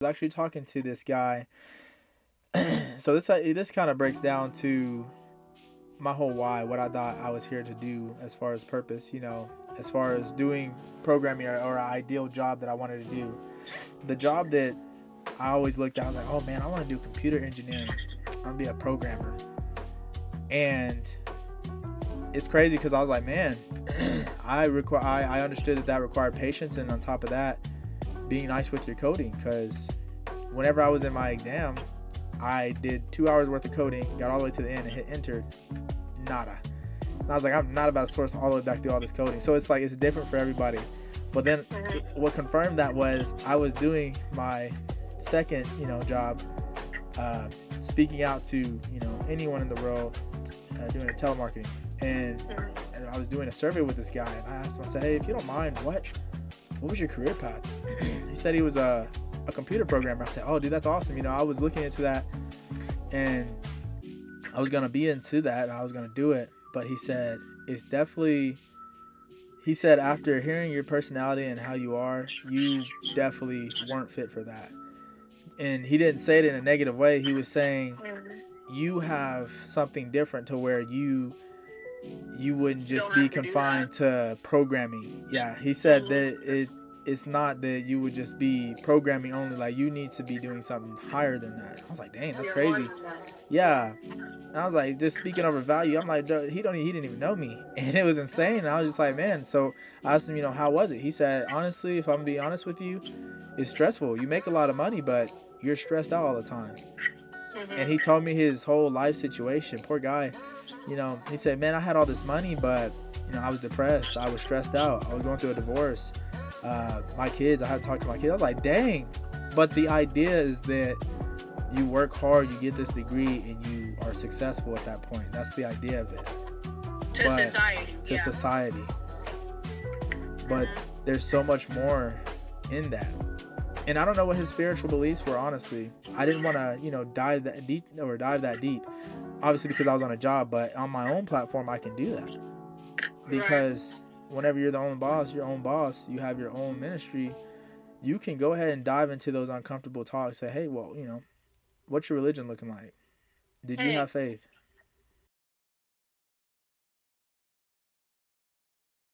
was actually talking to this guy. So this kind of breaks down to my whole why, what I thought I was here to do as far as purpose, as far as doing programming or an ideal job that I wanted to do. The job that I always looked at, I was like, oh man, I want to do computer engineering. I'm gonna be a programmer. And it's crazy because I was like, man, I understood that required patience, and on top of that, being nice with your coding. Because whenever I was in my exam, I did 2 hours worth of coding, got all the way to the end, and hit enter, nada. And I was like, I'm not about to source all the way back through all this coding. So it's like it's different for everybody. But then what confirmed that was I was doing my second, job, speaking out to anyone in the world, doing a telemarketing, and I was doing a survey with this guy, and I asked him, I said, hey, if you don't mind, what was your career path? He said he was a computer programmer. I said, oh, dude, that's awesome. I was looking into that, and I was gonna be into that. I was gonna do it, but he said it's definitely. He said after hearing your personality and how you are, you definitely weren't fit for that. And he didn't say it in a negative way. He was saying you have something different to where you wouldn't You just don't be have to do that. confined to programming. Yeah, he said that it's not that you would just be programming only. Like you need to be doing something higher than that. I was like, dang, that's You're more crazy. than that. Yeah. And I was like, just speaking over value. I'm like, he didn't even know me, and it was insane. And I was just like, man. So I asked him, how was it? He said, honestly, if I'm being honest with you, it's stressful. You make a lot of money, but you're stressed out all the time. And he told me his whole life situation. Poor guy. He said, man, I had all this money, but I was depressed. I was stressed out. I was going through a divorce. My kids, I had to talk to my kids. I was like, dang. But the idea is that you work hard, you get this degree, and you are successful at that point. That's the idea of it. To But society, to yeah. society, but there's so much more in that. And I don't know what his spiritual beliefs were. Honestly, I didn't want to, dive that deep. Obviously, because I was on a job, but on my own platform, I can do that Right. because whenever you're the own boss, your own boss, you have your own ministry. You can go ahead and dive into those uncomfortable talks. Say, hey, well, what's your religion looking like? Did you Hey, have faith?